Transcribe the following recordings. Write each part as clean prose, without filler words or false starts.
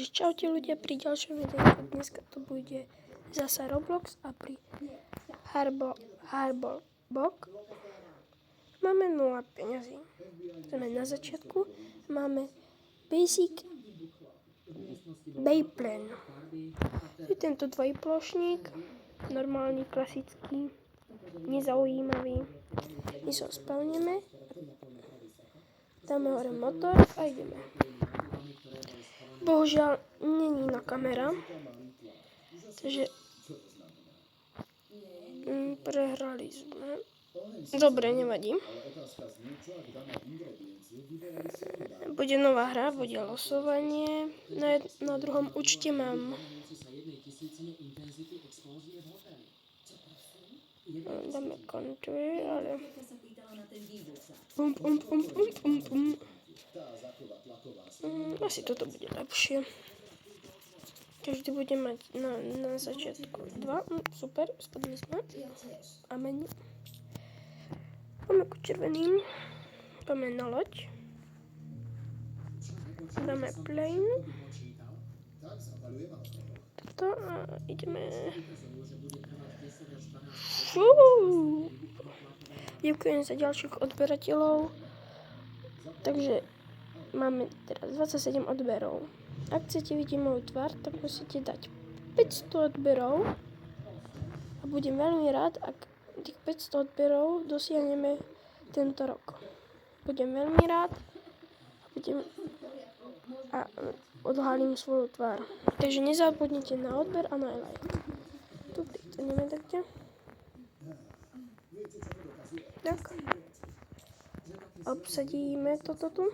Takže čaute ľudia pri ďalšom videu. Dneska to bude zasa Roblox a pri Harbok máme 0 peňazí. Sme na začiatku. Máme Basic Bayplan. Je tento dvojplošník, normálny, klasický, nezaujímavý. My sa spavneme, dáme hore motor a ideme. Bohužiaľ, není na kamera, takže prehrali sme. Dobre, nevadí. Bude nová hra, bude losovanie. Na druhom účte mám. Dáme country, ale... Asi toto bude lepšie. Každý bude mať na začiatku 2. Super, spadli sme. Amen. Máme ku červeným. Dáme na loď. Dáme plane. Toto a ideme. Ďakujem za ďalších odberateľov. Takže máme teraz 27 odberov. Ak chcete vidieť moju tvár, tak musíte dať 500 odberov. A budem veľmi rád, ak tých 500 odberov dosiahneme tento rok. Budem veľmi rád a odhalím svoju tvár. Takže nezabudnite na odber a na like. Tu pristaneme takde. Tak. Obsadíme toto tu.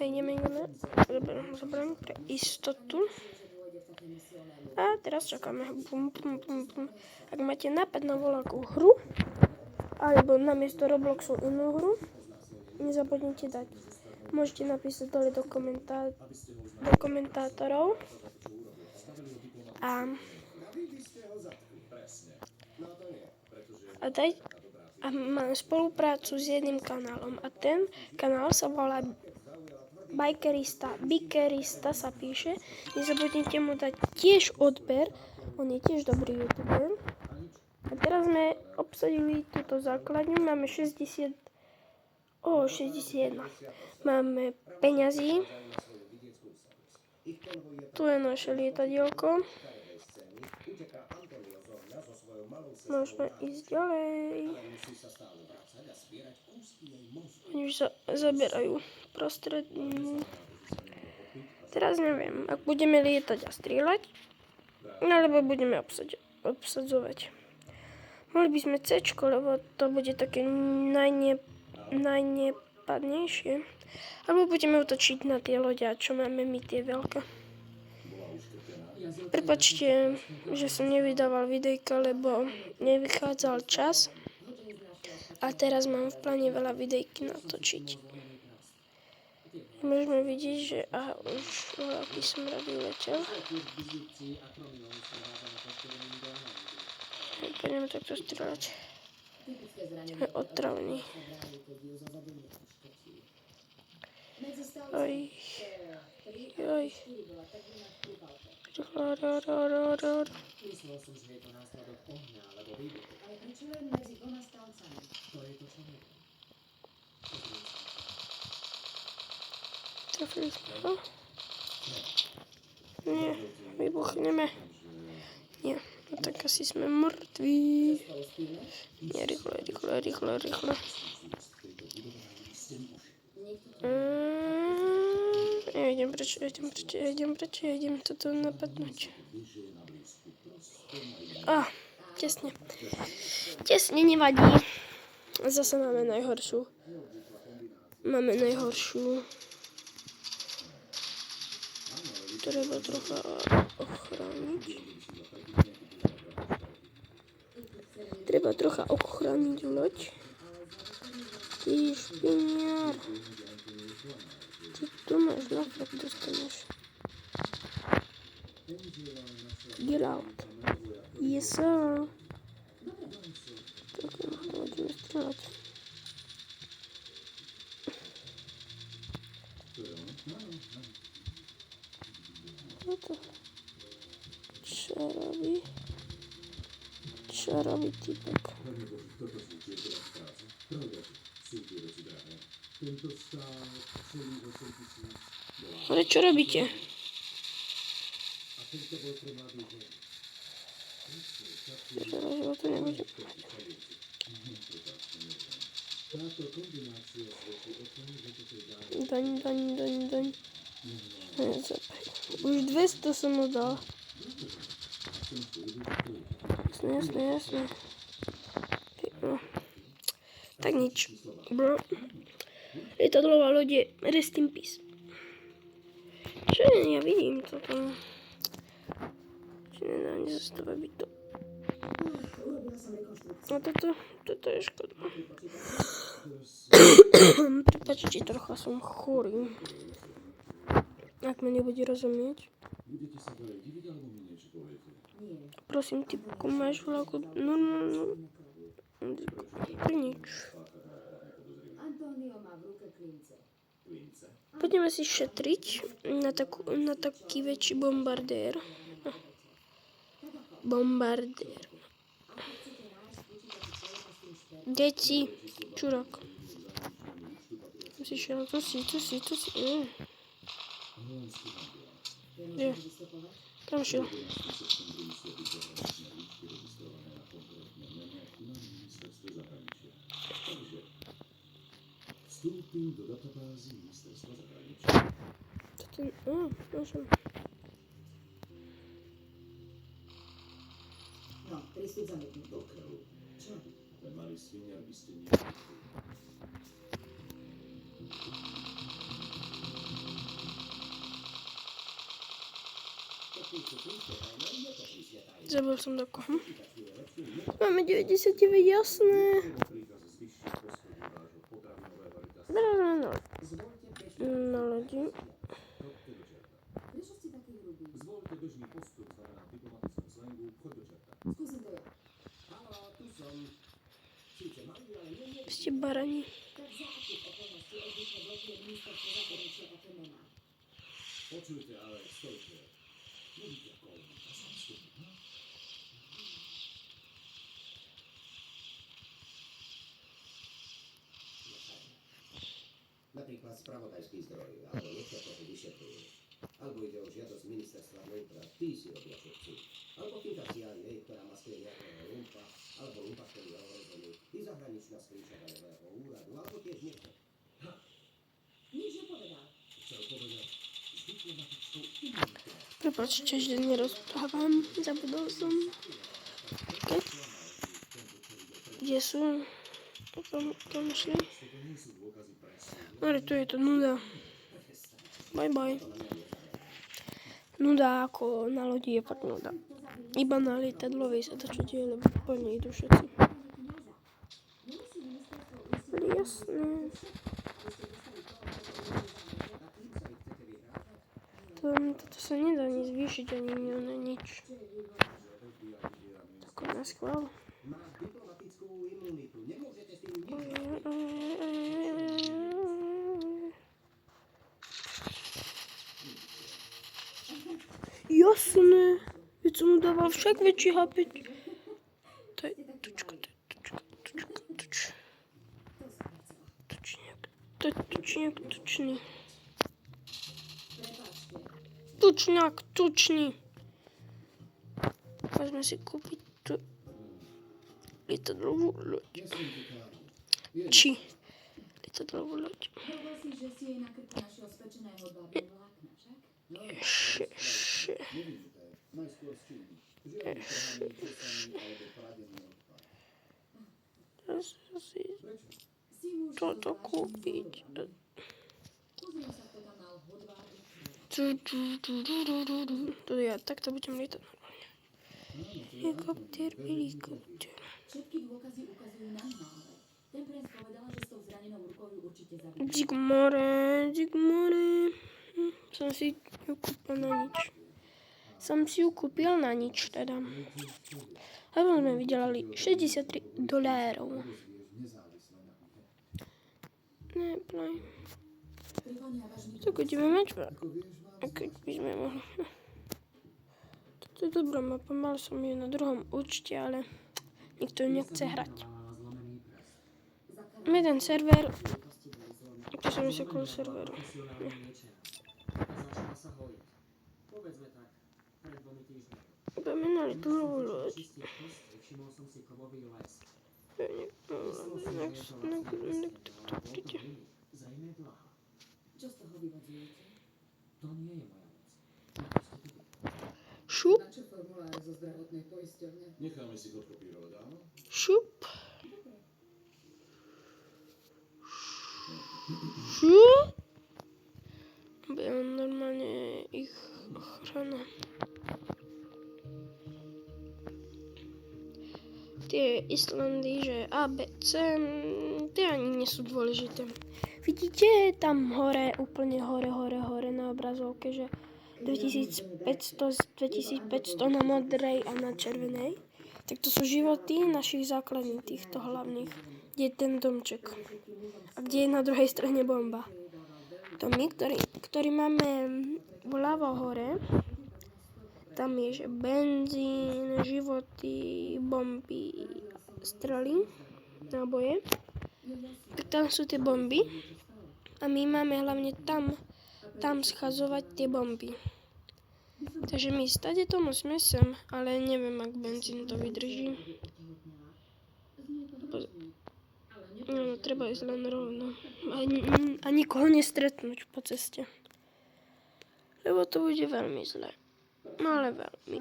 Ideme. Zoberiem pre istotu. A teraz čakáme. Ak máte nápad na voľakú hru, alebo namiesto Robloxu inú hru, nezabudnite dať. Môžete napísať dole do komentátorov. A mám spoluprácu s jedným kanálom. A ten kanál sa volá Bikerista sa píše. Nezabudnite mu dať tiež odber. On je tiež dobrý youtuber. A teraz sme obsadili túto základňu. Máme 61. Máme peňazí. Tu je naše lietadielko. Môžeme ísť ďalej. Oni už sa zaberajú prostrednú. Teraz neviem, ak budeme lietať a strieľať, alebo budeme obsadzovať. Mohli by sme C-čko, lebo to bude také najnepadnejšie. Alebo budeme utočiť na tie loďa, čo máme my tie veľké. Prepáčte, že som nevydával videjka, lebo nevychádzal čas. A teraz mám v pláne veľa videjky natočiť. Môžeme vidieť, že už aký som rady letel. Poďme takto strieľať. Sme otravní. Oj. Myslel som, že je to následok ohňa alebo ryby. Ale prečo len medzi dvoma stavcami? To je to, čo neviem. Trafili sme ho? Nie, vybuchneme. Nie, no tak asi sme mŕtvi. Nie, rýchlo. Idem toto napadnúť. Tesne nevadí. Zase máme najhoršiu. Treba trocha ochrániť loď. Ty špiniar. Ty tu máš nafrak, dostaneš. Get out. Yes, sir. Tak, hodíme strelať. Toto. Čo robí? Čo robí typek? Pane Bože, toto sú tie teraz práce. Pravda, sú tie veci drahé. Tento stál celých 8 000 $. Ale čo robíte? A tento bol pre mladú ženu. Ja to nebudem. Táto kombinácia svedčí o tom, že toto je Daň. Už 200 som mu dal. Jasné. No. Tak nič. Bro. Lietadlová loď je rest in peace. Čo je? Ja vidím toto. Či nedá ani zastaviť to. A toto je škoda. Prepačte, trocha som chorý. Ak ma nebude rozumieť. Budete sa ďalej diviť, alebo mi niečo poviete? Prosím, typku, máš vlaku? No. Nič. Antonio má v ruke klince. Klince? Poďme si šetriť na taký väčší bombardér. Bombardér. Deti, čurák. To si. Je. Kam šiel? Vstúpim do databázy ministerstva zahraničia. Môžem. No, prístup zamietnutý. Do krvu. Čo? Ten malý sviniar by ste nie... Zabil som do koho. Máme 99, jasné. Na lodi. Prečo ste taký hrubý? Zvolte bežný postup, znamená v diplomatickom slangu choď do čerta. Skúsim to ja. Haló, tu som. Síce malý, ale nie. Ste barani. Tak za akých okolností obvykle blokuje ministerstvo zahraničia také mená? Počujte, ale stojte. Nevíte ako on. A sám stupí, no? Napríklad spravodajský zdroj, alebo niekto, koho vyšetruje. Alebo ide o žiadosť ministerstva vnútra, tí si robia čo chcú. Alebo finta CIA, ktorá maskuje nejakého lumpa, alebo lumpa, ktorý je ohrozený, tí zahraničná skríša daňového úradu, alebo tiež niekto. Nič nepovedal. Chcel povedať, s diplomatickou imunitou. Prepačte, že nerozprávam. Zabudol som. Okay. Kde sú? Tam šli. Toto nie sú dôkazy pre súd. Ale tu je to nuda. Bye. Nuda ako na lodi je fakt nuda. Iba na lietadlovej sa to čo deje, lebo plne idú všetci. Ale jasné. Toto sa nedá ani zvýšiť, ani nič. Tako na schvál. Má diplomatickú imunitu, nemôžete s tým nič. Jasné. Veď som mu dával však väčší HP. To je tučný. Tučný. Môžeme si kúpiť tu lietadlovú loď. Lietadlovú loď. Hovoril si, že si jej na krku našiel spečeného babie vlákna, však? Še. Najskôr z Číny. Žiadny trhaný, česaný alebo pradený odpad. Teraz si Si muž toto kúpiť. Pozriem sa, kto tam mal hodváru. To ja takto budem lietať. Helikopter. Všetky dôkazy ukazujú na hnále. Ten princ povedal, že s tou zranenou rukou ju určite zabije. Zigmore. Som si ju kúpil na nič. Teda. Lebo sme vydelali $63. Neplaj. Tak budeme mať. A keď by sme mohli. To je dobrá mapa, mal som ju na druhom účte, ale nikto ju nechce hrať. Zlomený prst. Mám jeden server, to som vysekol serveru. Profesionálny niečas. Začala sa hojiť. Povedzme tak, pred 2 týždňami. Pomenali dlhú loď. Čistiť kostre, všimol som si kovový les. Myslel som, že je to vlastne prste, Zrejme dlhá. Čo z toho vyvodzujete? To nie je moja vec. Napustite to. šup, Na čo formuláre zo zdravotnej poisťovne? Necháme si to kopírovať, áno? šup, šup. Bude normálne ich ochrana. Tie Islandy, že A, B, C, tie ani nie sú dôležité. Vidíte tam hore, úplne hore na obrazovke, že 2500 na modrej a na červenej. Tak to sú životy našich základní, týchto hlavných. Kde je ten domček. A kde je na druhej strane bomba. To my, ktorí máme vľavo hore, tam je, že benzín, životy, bomby, strely, náboje. Tak tam sú tie bomby. A my máme hlavne tam schazovať tie bomby. Takže my stade to musíme sem, ale neviem, ak benzín to vydrží. No, treba ísť len rovno. A nikoho nestretnúť po ceste. Lebo to bude veľmi zle. No ale veľmi.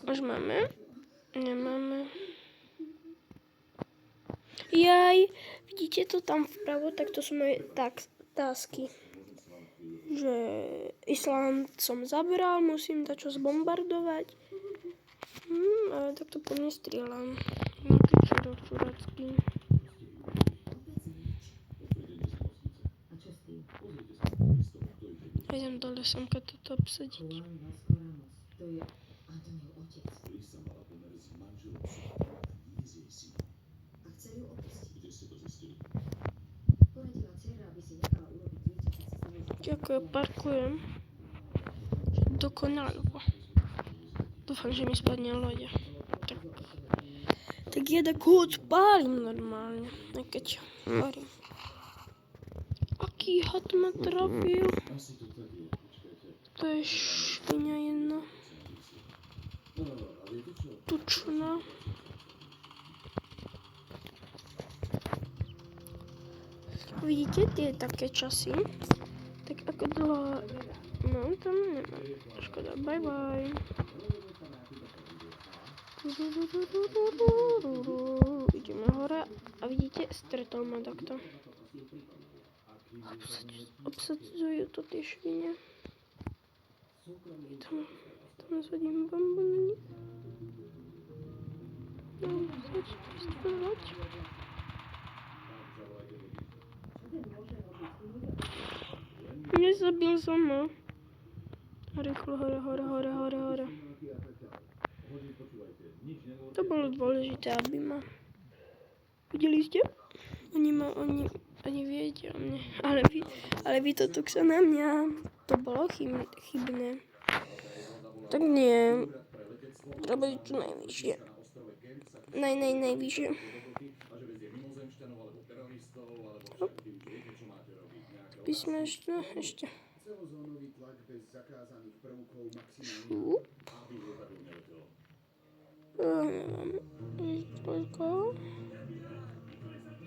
Už máme? Nemáme. Jaj, vidíte to tam vpravo? Tak to sú moje tásky. Že Island som zabral, musím dačo zbombardovať. Ale tak to po mne strieľam. Čuracky. A čo s tým? Idem do lesanka toto obsadiť. Volám vás Koranos. To je Antoniov otec. Lisa mala pomer s manželom, nie s jej synom. A chcel ju opustiť. Kde ste to zistili? Poradila dcera, aby si nechala urobiť dieťa, keď sa stalo, že... Ďakujem, parkujem. Dokonalo. Dúfam, že mi spadne loď. Tak ja tak ho odpálim normálne. Aj keď hovorím. Aký had ma trafil? Asi to tak je, počkajte. To je švinia jedna. No, a viete čo? Tučná. Vidíte tie také časy? Tak ako dlho... No, tam nemám. Škoda, bye bye. Ideme hore a vidíte, stretol ma takto. Obsadzujú to tie švine. Tam zhodím bombu na nich. No, začne strieľať. Nezabil som ho. Rýchlo hore. To bolo dôležité, aby ma... Videli ste? Oni viete o mne. Ale vy to tuksa na mňa. To bolo chybné. Tak nie. Treba ísť čo najvyššie. Najvyššie. Hop. Písme ešte. Celozónový tlak bez zakázaných prvkov maximálne. Šup. Aby lietadlo neletelo. Nemám. Koľko?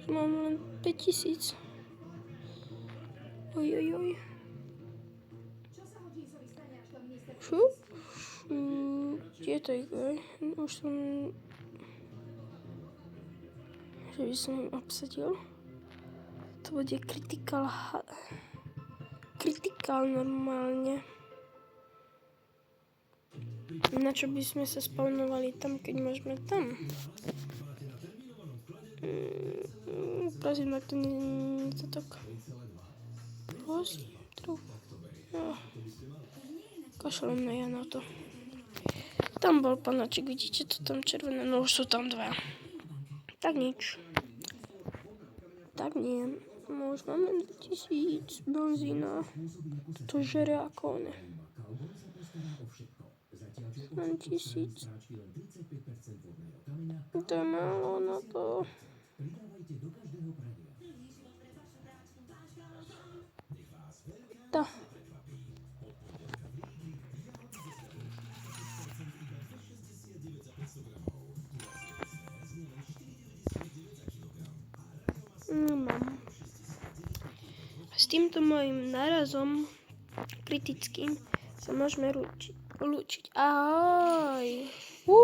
Mám len 5000. Oj. Šup. Kde to je? Už som... Že by som im obsadil. To bude kritikál normálne. Na čo by sme sa spawnovali tam, keď môžeme tam? Prosím, tak to nie je to tak. Prosím, trochu. Kašlem na ja na to. Tam bol panaček, vidíte to tam červené, no už sú tam dva. Tak nič. Tak nie. No už máme 1000 benzína. To žere ako one. Mám 1000. Práčky len 35% vodného kameňa. To je málo na to. Pridávajte do každého pradia. Nech vás veľká To. prekvapí. Od pondelka v Lidli jahody zo sladou 40% iba 2,69 za 500 gramov. Tu vás je len 4,99 za kilogram. A rajomasa Mám. S týmto môjim nárazom kritickým sa môžeme lúčiť. Ahoj!